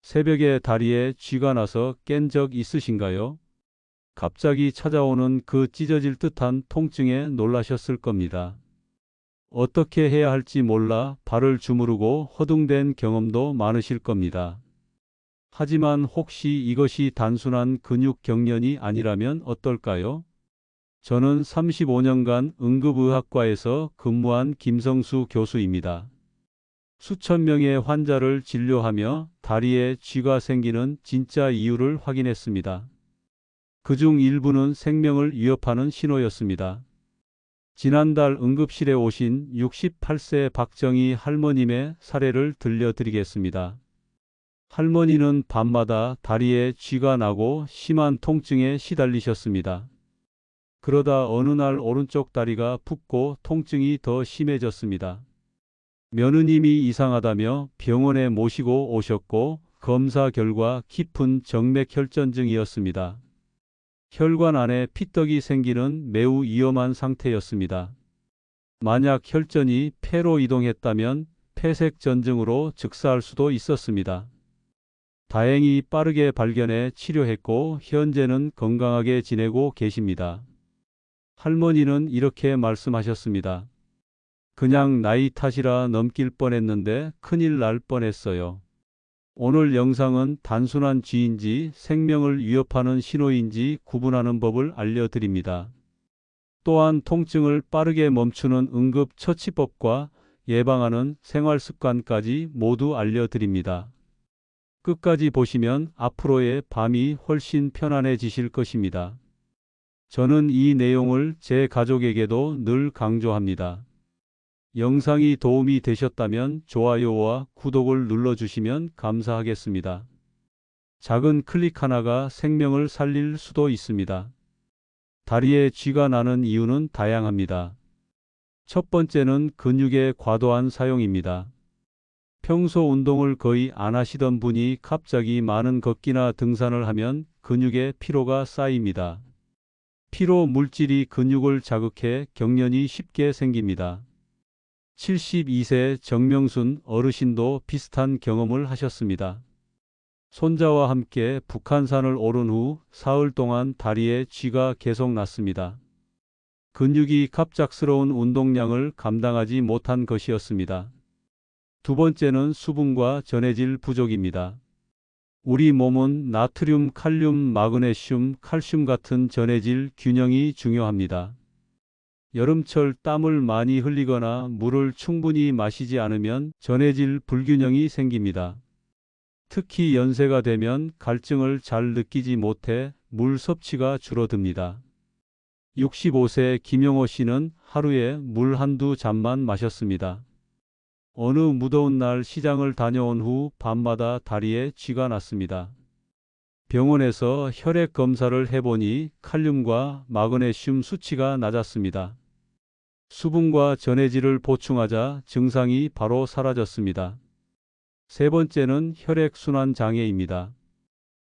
새벽에 다리에 쥐가 나서 깬 적 있으신가요? 갑자기 찾아오는 그 찢어질 듯한 통증에 놀라셨을 겁니다. 어떻게 해야 할지 몰라 발을 주무르고 허둥댄 경험도 많으실 겁니다. 하지만 혹시 이것이 단순한 근육 경련이 아니라면 어떨까요? 저는 35년간 응급의학과에서 근무한 김성수 교수입니다. 수천 명의 환자를 진료하며 다리에 쥐가 생기는 진짜 이유를 확인했습니다. 그중 일부는 생명을 위협하는 신호였습니다. 지난달 응급실에 오신 68세 박정희 할머님의 사례를 들려드리겠습니다. 할머니는 밤마다 다리에 쥐가 나고 심한 통증에 시달리셨습니다. 그러다 어느 날 오른쪽 다리가 붓고 통증이 더 심해졌습니다. 며느님이 이상하다며 병원에 모시고 오셨고 검사 결과 깊은 정맥혈전증이었습니다. 혈관 안에 피떡이 생기는 매우 위험한 상태였습니다. 만약 혈전이 폐로 이동했다면 폐색전증으로 즉사할 수도 있었습니다. 다행히 빠르게 발견해 치료했고 현재는 건강하게 지내고 계십니다. 할머니는 이렇게 말씀하셨습니다. 그냥 나이 탓이라 넘길 뻔했는데 큰일 날 뻔했어요. 오늘 영상은 단순한 쥐인지 생명을 위협하는 신호인지 구분하는 법을 알려드립니다. 또한 통증을 빠르게 멈추는 응급처치법과 예방하는 생활습관까지 모두 알려드립니다. 끝까지 보시면 앞으로의 밤이 훨씬 편안해지실 것입니다. 저는 이 내용을 제 가족에게도 늘 강조합니다. 영상이 도움이 되셨다면 좋아요와 구독을 눌러주시면 감사하겠습니다. 작은 클릭 하나가 생명을 살릴 수도 있습니다. 다리에 쥐가 나는 이유는 다양합니다. 첫 번째는 근육의 과도한 사용입니다. 평소 운동을 거의 안 하시던 분이 갑자기 많은 걷기나 등산을 하면 근육에 피로가 쌓입니다. 피로 물질이 근육을 자극해 경련이 쉽게 생깁니다. 72세 정명순 어르신도 비슷한 경험을 하셨습니다. 손자와 함께 북한산을 오른 후 사흘 동안 다리에 쥐가 계속 났습니다. 근육이 갑작스러운 운동량을 감당하지 못한 것이었습니다. 두 번째는 수분과 전해질 부족입니다. 우리 몸은 나트륨, 칼륨, 마그네슘, 칼슘 같은 전해질 균형이 중요합니다. 여름철 땀을 많이 흘리거나 물을 충분히 마시지 않으면 전해질 불균형이 생깁니다. 특히 연세가 되면 갈증을 잘 느끼지 못해 물 섭취가 줄어듭니다. 65세 김용호 씨는 하루에 물 한두 잔만 마셨습니다. 어느 무더운 날 시장을 다녀온 후 밤마다 다리에 쥐가 났습니다. 병원에서 혈액 검사를 해보니 칼륨과 마그네슘 수치가 낮았습니다. 수분과 전해질을 보충하자 증상이 바로 사라졌습니다. 세 번째는 혈액순환 장애입니다.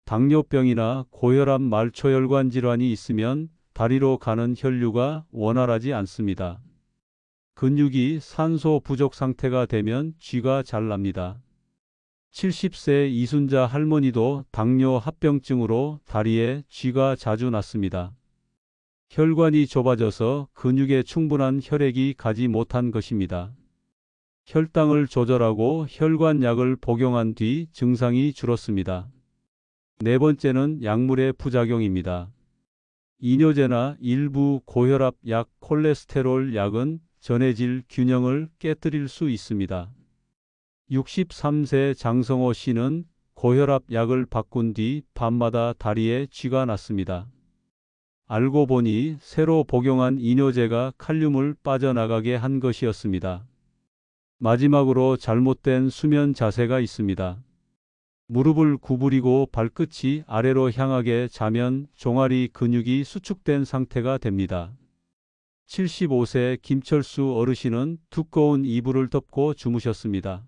당뇨병이나 고혈압, 말초혈관 질환이 있으면 다리로 가는 혈류가 원활하지 않습니다. 근육이 산소 부족 상태가 되면 쥐가 잘 납니다. 70세 이순자 할머니도 당뇨 합병증으로 다리에 쥐가 자주 났습니다. 혈관이 좁아져서 근육에 충분한 혈액이 가지 못한 것입니다. 혈당을 조절하고 혈관약을 복용한 뒤 증상이 줄었습니다. 네 번째는 약물의 부작용입니다. 이뇨제나 일부 고혈압 약, 콜레스테롤 약은 전해질 균형을 깨뜨릴 수 있습니다. 63세 장성호 씨는 고혈압 약을 바꾼 뒤 밤마다 다리에 쥐가 났습니다. 알고 보니 새로 복용한 이뇨제가 칼륨을 빠져나가게 한 것이었습니다. 마지막으로 잘못된 수면 자세가 있습니다. 무릎을 구부리고 발끝이 아래로 향하게 자면 종아리 근육이 수축된 상태가 됩니다. 75세 김철수 어르신은 두꺼운 이불을 덮고 주무셨습니다.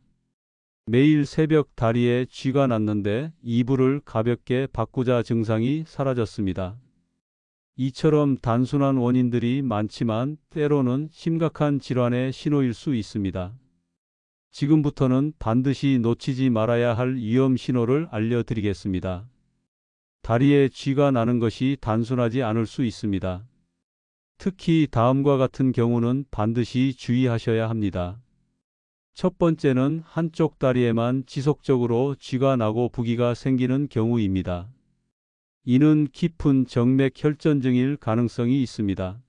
매일 새벽 다리에 쥐가 났는데 이불을 가볍게 바꾸자 증상이 사라졌습니다. 이처럼 단순한 원인들이 많지만 때로는 심각한 질환의 신호일 수 있습니다. 지금부터는 반드시 놓치지 말아야 할 위험 신호를 알려드리겠습니다. 다리에 쥐가 나는 것이 단순하지 않을 수 있습니다. 특히 다음과 같은 경우는 반드시 주의하셔야 합니다. 첫 번째는 한쪽 다리에만 지속적으로 쥐가 나고 부기가 생기는 경우입니다. 이는 깊은 정맥 혈전증일 가능성이 있습니다.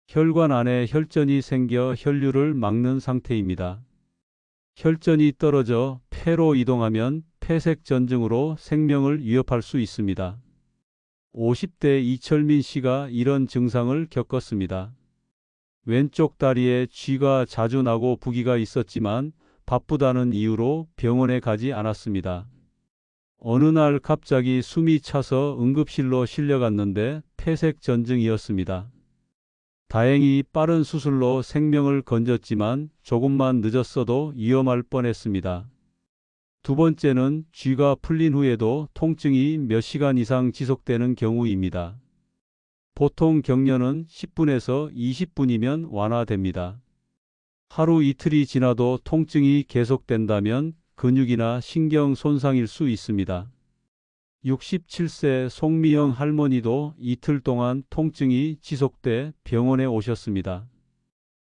혈관 안에 혈전이 생겨 혈류를 막는 상태입니다. 혈전이 떨어져 폐로 이동하면 폐색전증으로 생명을 위협할 수 있습니다. 50대 이철민 씨가 이런 증상을 겪었습니다. 왼쪽 다리에 쥐가 자주 나고 부기가 있었지만 바쁘다는 이유로 병원에 가지 않았습니다. 어느 날 갑자기 숨이 차서 응급실로 실려갔는데 폐색전증이었습니다. 다행히 빠른 수술로 생명을 건졌지만 조금만 늦었어도 위험할 뻔했습니다. 두 번째는 쥐가 풀린 후에도 통증이 몇 시간 이상 지속되는 경우입니다. 보통 격려는 10분에서 20분이면 완화됩니다. 하루 이틀이 지나도 통증이 계속된다면 근육이나 신경 손상일 수 있습니다. 67세 송미영 할머니도 이틀 동안 통증이 지속돼 병원에 오셨습니다.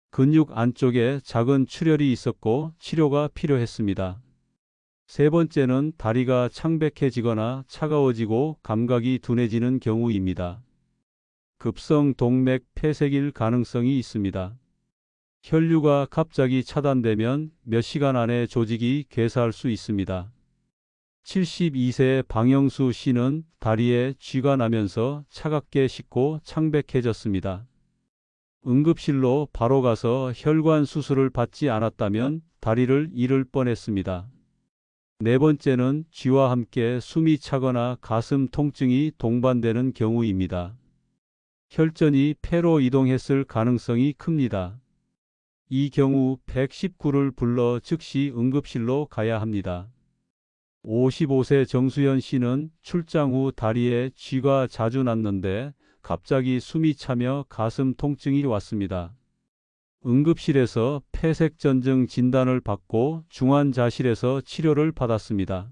근육 안쪽에 작은 출혈이 있었고 치료가 필요했습니다. 세 번째는 다리가 창백해지거나 차가워지고 감각이 둔해지는 경우입니다. 급성 동맥 폐색일 가능성이 있습니다. 혈류가 갑자기 차단되면 몇 시간 안에 조직이 괴사할 수 있습니다. 72세 방영수 씨는 다리에 쥐가 나면서 차갑게 식고 창백해졌습니다. 응급실로 바로 가서 혈관 수술을 받지 않았다면 다리를 잃을 뻔했습니다. 네 번째는 쥐와 함께 숨이 차거나 가슴 통증이 동반되는 경우입니다. 혈전이 폐로 이동했을 가능성이 큽니다. 이 경우 119를 불러 즉시 응급실로 가야 합니다. 55세 정수연 씨는 출장 후 다리에 쥐가 자주 났는데 갑자기 숨이 차며 가슴 통증이 왔습니다. 응급실에서 폐색전증 진단을 받고 중환자실에서 치료를 받았습니다.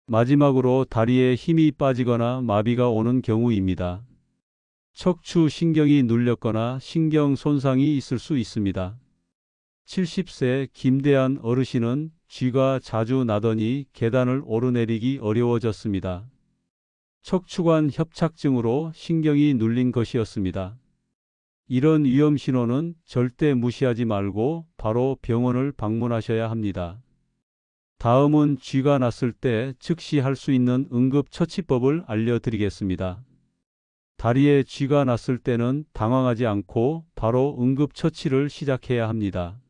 마지막으로 다리에 힘이 빠지거나 마비가 오는 경우입니다. 척추 신경이 눌렸거나 신경 손상이 있을 수 있습니다. 70세 김대한 어르신은 쥐가 자주 나더니 계단을 오르내리기 어려워졌습니다. 척추관 협착증으로 신경이 눌린 것이었습니다. 이런 위험 신호는 절대 무시하지 말고 바로 병원을 방문하셔야 합니다. 다음은 쥐가 났을 때 즉시 할 수 있는 응급처치법을 알려드리겠습니다. 다리에 쥐가 났을 때는 당황하지 않고 바로 응급처치를 시작해야 합니다.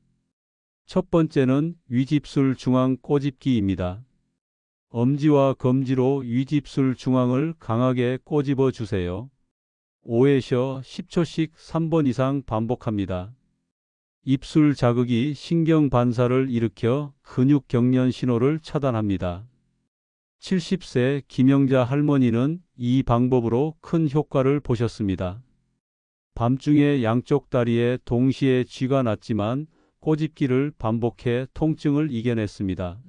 첫 번째는 위집술 중앙 꼬집기입니다. 엄지와 검지로 위집술 중앙을 강하게 꼬집어 주세요. 5에서 10초씩 3번 이상 반복합니다. 입술 자극이 신경 반사를 일으켜 근육 경련 신호를 차단합니다. 70세 김영자 할머니는 이 방법으로 큰 효과를 보셨습니다. 밤중에 양쪽 다리에 동시에 쥐가 났지만 꼬집기를 반복해 통증을 이겨냈습니다.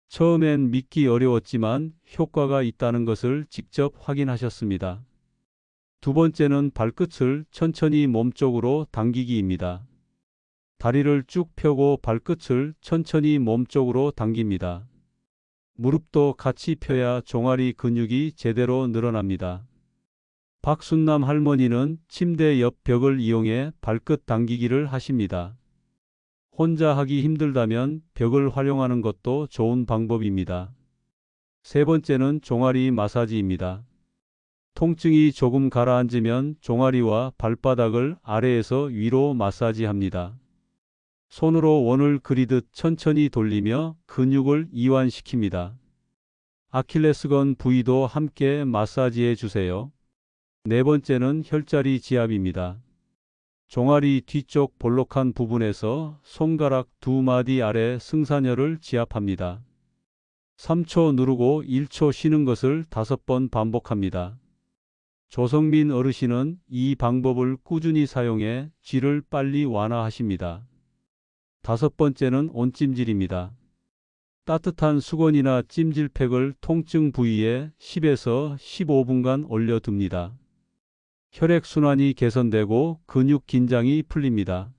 처음엔 믿기 어려웠지만 효과가 있다는 것을 직접 확인하셨습니다. 두 번째는 발끝을 천천히 몸쪽으로 당기기입니다. 다리를 쭉 펴고 발끝을 천천히 몸쪽으로 당깁니다. 무릎도 같이 펴야 종아리 근육이 제대로 늘어납니다. 박순남 할머니는 침대 옆 벽을 이용해 발끝 당기기를 하십니다. 혼자 하기 힘들다면 벽을 활용하는 것도 좋은 방법입니다. 세 번째는 종아리 마사지입니다. 통증이 조금 가라앉으면 종아리와 발바닥을 아래에서 위로 마사지합니다. 손으로 원을 그리듯 천천히 돌리며 근육을 이완시킵니다. 아킬레스건 부위도 함께 마사지해 주세요. 네 번째는 혈자리 지압입니다. 종아리 뒤쪽 볼록한 부분에서 손가락 두 마디 아래 승산혈을 지압합니다. 3초 누르고 1초 쉬는 것을 5번 반복합니다. 조성민 어르신은 이 방법을 꾸준히 사용해 쥐를 빨리 완화하십니다. 5번째는 온찜질입니다. 따뜻한 수건이나 찜질팩을 통증 부위에 10에서 15분간 올려둡니다. 혈액순환이 개선되고 근육 긴장이 풀립니다.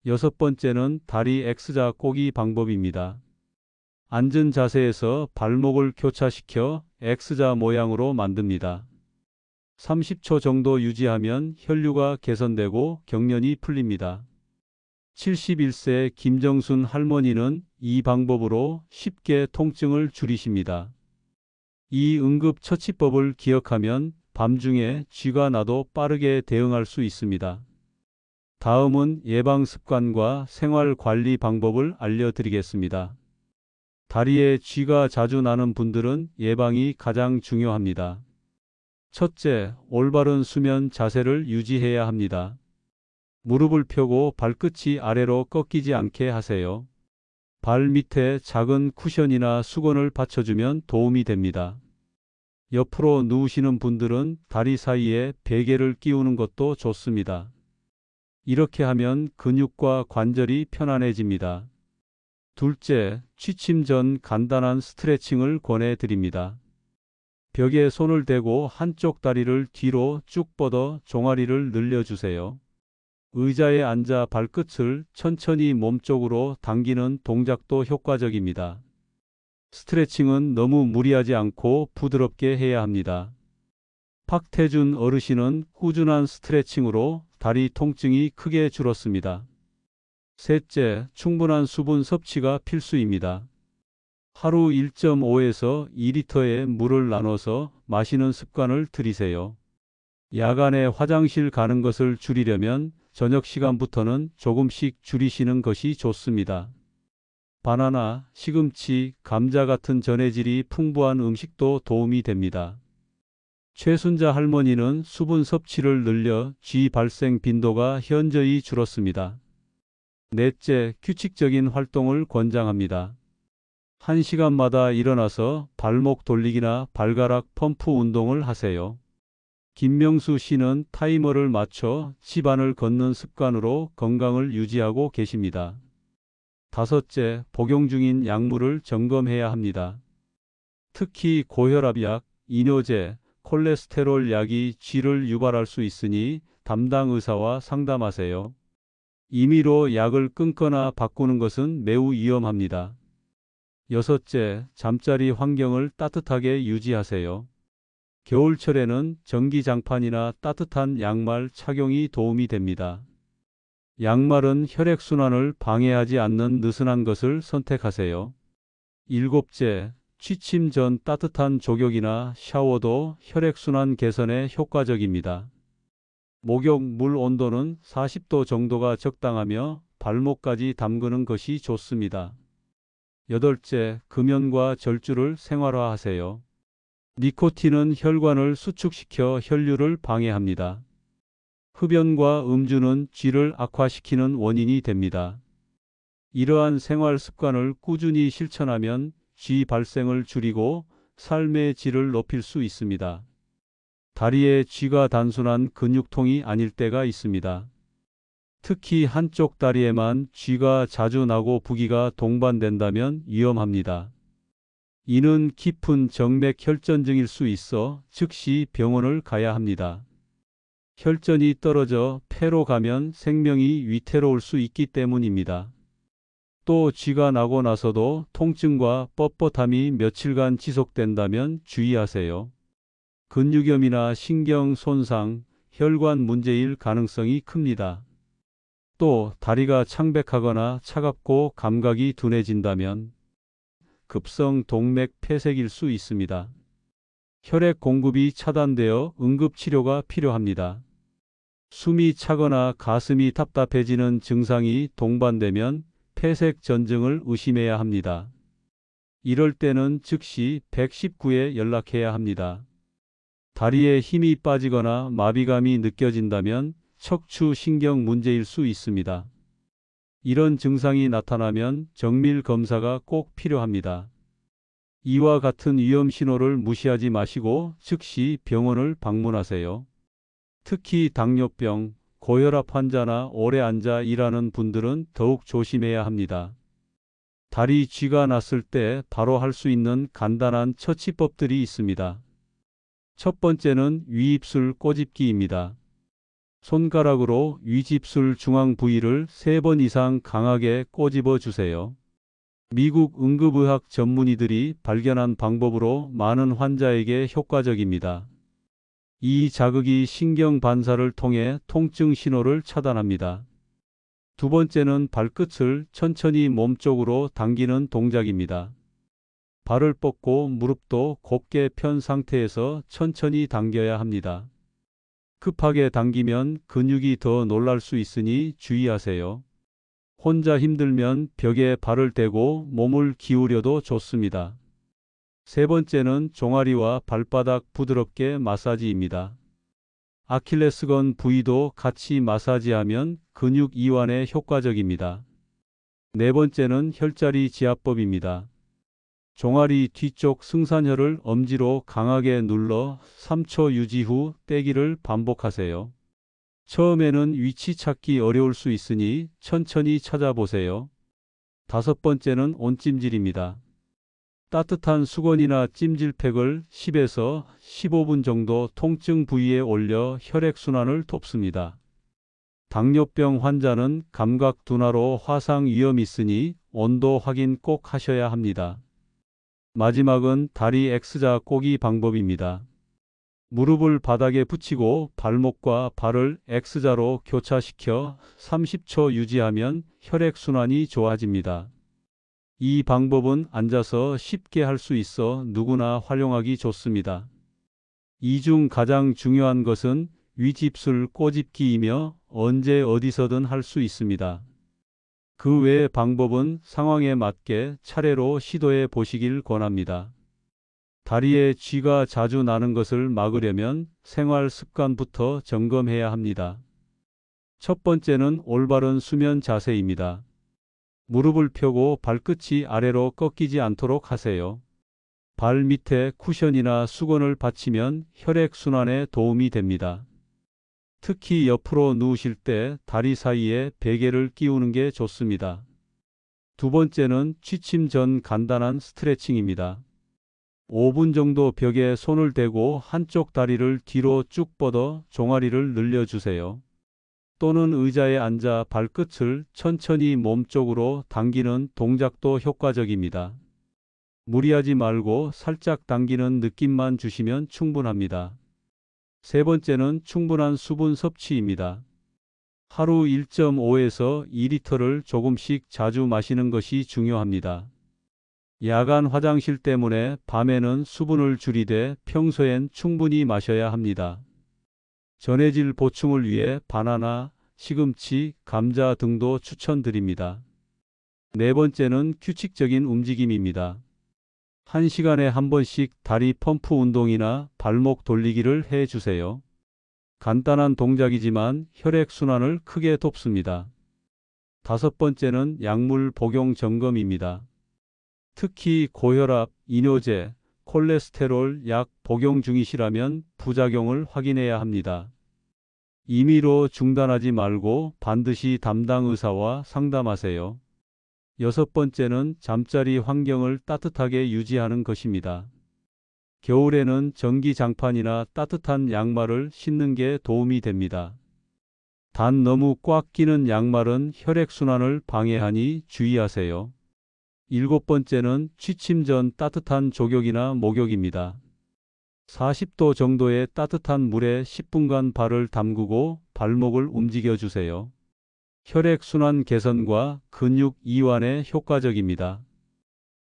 6번째는 다리 X자 꼬기 방법입니다. 앉은 자세에서 발목을 교차시켜 X자 모양으로 만듭니다. 30초 정도 유지하면 혈류가 개선되고 경련이 풀립니다. 71세 김정순 할머니는 이 방법으로 쉽게 통증을 줄이십니다. 이 응급처치법을 기억하면 밤중에 쥐가 나도 빠르게 대응할 수 있습니다. 다음은 예방습관과 생활관리 방법을 알려드리겠습니다. 다리에 쥐가 자주 나는 분들은 예방이 가장 중요합니다. 첫째, 올바른 수면 자세를 유지해야 합니다. 무릎을 펴고 발끝이 아래로 꺾이지 않게 하세요. 발 밑에 작은 쿠션이나 수건을 받쳐주면 도움이 됩니다. 옆으로 누우시는 분들은 다리 사이에 베개를 끼우는 것도 좋습니다. 이렇게 하면 근육과 관절이 편안해집니다. 둘째, 취침 전 간단한 스트레칭을 권해드립니다. 벽에 손을 대고 한쪽 다리를 뒤로 쭉 뻗어 종아리를 늘려주세요. 의자에 앉아 발끝을 천천히 몸쪽으로 당기는 동작도 효과적입니다. 스트레칭은 너무 무리하지 않고 부드럽게 해야 합니다. 박태준 어르신은 꾸준한 스트레칭으로 다리 통증이 크게 줄었습니다. 셋째, 충분한 수분 섭취가 필수입니다. 하루 1.5에서 2리터의 물을 나눠서 마시는 습관을 들이세요. 야간에 화장실 가는 것을 줄이려면 저녁 시간부터는 조금씩 줄이시는 것이 좋습니다. 바나나, 시금치, 감자 같은 전해질이 풍부한 음식도 도움이 됩니다. 최순자 할머니는 수분 섭취를 늘려 쥐 발생 빈도가 현저히 줄었습니다. 넷째, 규칙적인 활동을 권장합니다. 1시간마다 일어나서 발목 돌리기나 발가락 펌프 운동을 하세요. 김명수 씨는 타이머를 맞춰 집안을 걷는 습관으로 건강을 유지하고 계십니다. 다섯째, 복용 중인 약물을 점검해야 합니다. 특히 고혈압약, 이뇨제, 콜레스테롤 약이 쥐를 유발할 수 있으니 담당 의사와 상담하세요. 임의로 약을 끊거나 바꾸는 것은 매우 위험합니다. 여섯째, 잠자리 환경을 따뜻하게 유지하세요. 겨울철에는 전기장판이나 따뜻한 양말 착용이 도움이 됩니다. 양말은 혈액순환을 방해하지 않는 느슨한 것을 선택하세요. 일곱째, 취침 전 따뜻한 족욕이나 샤워도 혈액순환 개선에 효과적입니다. 목욕 물 온도는 40도 정도가 적당하며 발목까지 담그는 것이 좋습니다. 여덟째, 금연과 절주를 생활화하세요. 니코틴은 혈관을 수축시켜 혈류를 방해합니다. 흡연과 음주는 쥐를 악화시키는 원인이 됩니다. 이러한 생활 습관을 꾸준히 실천하면 쥐 발생을 줄이고 삶의 질을 높일 수 있습니다. 다리에 쥐가 단순한 근육통이 아닐 때가 있습니다. 특히 한쪽 다리에만 쥐가 자주 나고 부기가 동반된다면 위험합니다. 이는 깊은 정맥 혈전증일 수 있어 즉시 병원을 가야 합니다. 혈전이 떨어져 폐로 가면 생명이 위태로울 수 있기 때문입니다. 또 쥐가 나고 나서도 통증과 뻣뻣함이 며칠간 지속된다면 주의하세요. 근육염이나 신경 손상, 혈관 문제일 가능성이 큽니다. 또 다리가 창백하거나 차갑고 감각이 둔해진다면 급성 동맥 폐색일 수 있습니다. 혈액 공급이 차단되어 응급치료가 필요합니다. 숨이 차거나 가슴이 답답해지는 증상이 동반되면 폐색 전증을 의심해야 합니다. 이럴 때는 즉시 119에 연락해야 합니다. 다리에 힘이 빠지거나 마비감이 느껴진다면 척추 신경 문제일 수 있습니다. 이런 증상이 나타나면 정밀 검사가 꼭 필요합니다. 이와 같은 위험 신호를 무시하지 마시고 즉시 병원을 방문하세요. 특히 당뇨병, 고혈압 환자나 오래 앉아 일하는 분들은 더욱 조심해야 합니다. 다리 쥐가 났을 때 바로 할 수 있는 간단한 처치법들이 있습니다. 첫 번째는 위입술 꼬집기입니다. 손가락으로 위집술 중앙 부위를 3번 이상 강하게 꼬집어 주세요. 미국 응급의학 전문의들이 발견한 방법으로 많은 환자에게 효과적입니다. 이 자극이 신경 반사를 통해 통증 신호를 차단합니다. 두 번째는 발끝을 천천히 몸쪽으로 당기는 동작입니다. 발을 뻗고 무릎도 곧게 편 상태에서 천천히 당겨야 합니다. 급하게 당기면 근육이 더 놀랄 수 있으니 주의하세요. 혼자 힘들면 벽에 발을 대고 몸을 기울여도 좋습니다. 세 번째는 종아리와 발바닥 부드럽게 마사지입니다. 아킬레스건 부위도 같이 마사지하면 근육 이완에 효과적입니다. 네 번째는 혈자리 지압법입니다. 종아리 뒤쪽 승산혈을 엄지로 강하게 눌러 3초 유지 후 떼기를 반복하세요. 처음에는 위치 찾기 어려울 수 있으니 천천히 찾아보세요. 다섯 번째는 온찜질입니다. 따뜻한 수건이나 찜질팩을 10에서 15분 정도 통증 부위에 올려 혈액순환을 돕습니다. 당뇨병 환자는 감각 둔화로 화상 위험이 있으니 온도 확인 꼭 하셔야 합니다. 마지막은 다리 X자 꼬기 방법입니다. 무릎을 바닥에 붙이고 발목과 발을 X자로 교차시켜 30초 유지하면 혈액순환이 좋아집니다. 이 방법은 앉아서 쉽게 할 수 있어 누구나 활용하기 좋습니다. 이 중 가장 중요한 것은 위집술 꼬집기이며 언제 어디서든 할 수 있습니다. 그 외의 방법은 상황에 맞게 차례로 시도해 보시길 권합니다. 다리에 쥐가 자주 나는 것을 막으려면 생활 습관부터 점검해야 합니다. 첫 번째는 올바른 수면 자세입니다. 무릎을 펴고 발끝이 아래로 꺾이지 않도록 하세요. 발 밑에 쿠션이나 수건을 받치면 혈액순환에 도움이 됩니다. 특히 옆으로 누우실 때 다리 사이에 베개를 끼우는 게 좋습니다. 두 번째는 취침 전 간단한 스트레칭입니다. 5분 정도 벽에 손을 대고 한쪽 다리를 뒤로 쭉 뻗어 종아리를 늘려주세요. 또는 의자에 앉아 발끝을 천천히 몸쪽으로 당기는 동작도 효과적입니다. 무리하지 말고 살짝 당기는 느낌만 주시면 충분합니다. 세 번째는 충분한 수분 섭취입니다. 하루 1.5에서 2리터를 조금씩 자주 마시는 것이 중요합니다. 야간 화장실 때문에 밤에는 수분을 줄이되 평소엔 충분히 마셔야 합니다. 전해질 보충을 위해 바나나, 시금치, 감자 등도 추천드립니다. 네 번째는 규칙적인 움직임입니다. 1시간에 한 번씩 다리 펌프 운동이나 발목 돌리기를 해주세요. 간단한 동작이지만 혈액순환을 크게 돕습니다. 다섯 번째는 약물 복용 점검입니다. 특히 고혈압, 이뇨제, 콜레스테롤 약 복용 중이시라면 부작용을 확인해야 합니다. 임의로 중단하지 말고 반드시 담당 의사와 상담하세요. 여섯 번째는 잠자리 환경을 따뜻하게 유지하는 것입니다. 겨울에는 전기장판이나 따뜻한 양말을 신는 게 도움이 됩니다. 단 너무 꽉 끼는 양말은 혈액순환을 방해하니 주의하세요. 일곱 번째는 취침 전 따뜻한 족욕이나 목욕입니다. 40도 정도의 따뜻한 물에 10분간 발을 담그고 발목을 움직여 주세요. 혈액순환 개선과 근육 이완에 효과적입니다.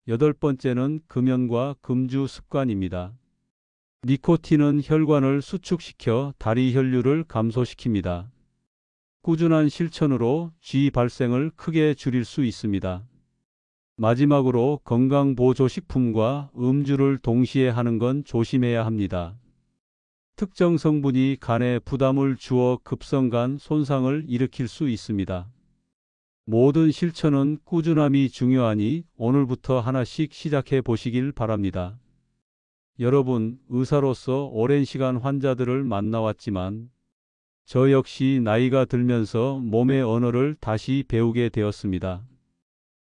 여덟 번째는 금연과 금주 습관입니다. 니코틴은 혈관을 수축시켜 다리 혈류를 감소시킵니다. 꾸준한 실천으로 쥐 발생을 크게 줄일 수 있습니다. 마지막으로 건강보조식품과 음주를 동시에 하는 건 조심해야 합니다. 특정 성분이 간에 부담을 주어 급성간 손상을 일으킬 수 있습니다. 모든 실천은 꾸준함이 중요하니 오늘부터 하나씩 시작해 보시길 바랍니다. 여러분, 의사로서 오랜 시간 환자들을 만나왔지만 저 역시 나이가 들면서 몸의 언어를 다시 배우게 되었습니다.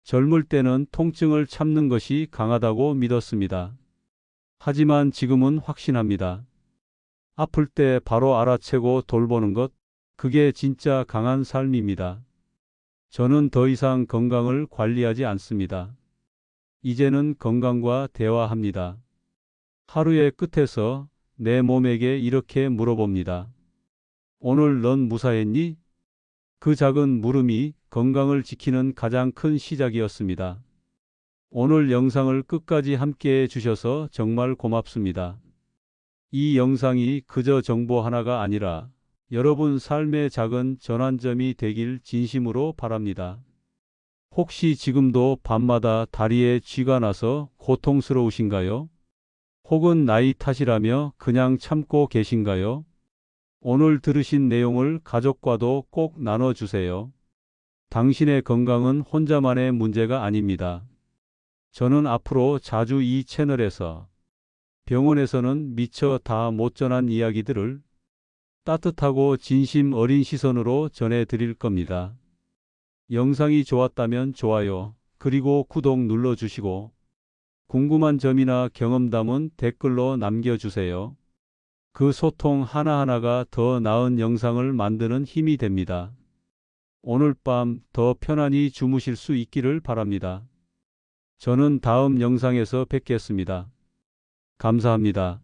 젊을 때는 통증을 참는 것이 강하다고 믿었습니다. 하지만 지금은 확신합니다. 아플 때 바로 알아채고 돌보는 것, 그게 진짜 강한 삶입니다. 저는 더 이상 건강을 관리하지 않습니다. 이제는 건강과 대화합니다. 하루의 끝에서 내 몸에게 이렇게 물어봅니다. 오늘 넌 무사했니? 그 작은 물음이 건강을 지키는 가장 큰 시작이었습니다. 오늘 영상을 끝까지 함께 해주셔서 정말 고맙습니다. 이 영상이 그저 정보 하나가 아니라 여러분 삶의 작은 전환점이 되길 진심으로 바랍니다. 혹시 지금도 밤마다 다리에 쥐가 나서 고통스러우신가요? 혹은 나이 탓이라며 그냥 참고 계신가요? 오늘 들으신 내용을 가족과도 꼭 나눠주세요. 당신의 건강은 혼자만의 문제가 아닙니다. 저는 앞으로 자주 이 채널에서 병원에서는 미처 다 못 전한 이야기들을 따뜻하고 진심 어린 시선으로 전해드릴 겁니다. 영상이 좋았다면 좋아요, 그리고 구독 눌러주시고 궁금한 점이나 경험담은 댓글로 남겨주세요. 그 소통 하나하나가 더 나은 영상을 만드는 힘이 됩니다. 오늘 밤 더 편안히 주무실 수 있기를 바랍니다. 저는 다음 영상에서 뵙겠습니다. 감사합니다.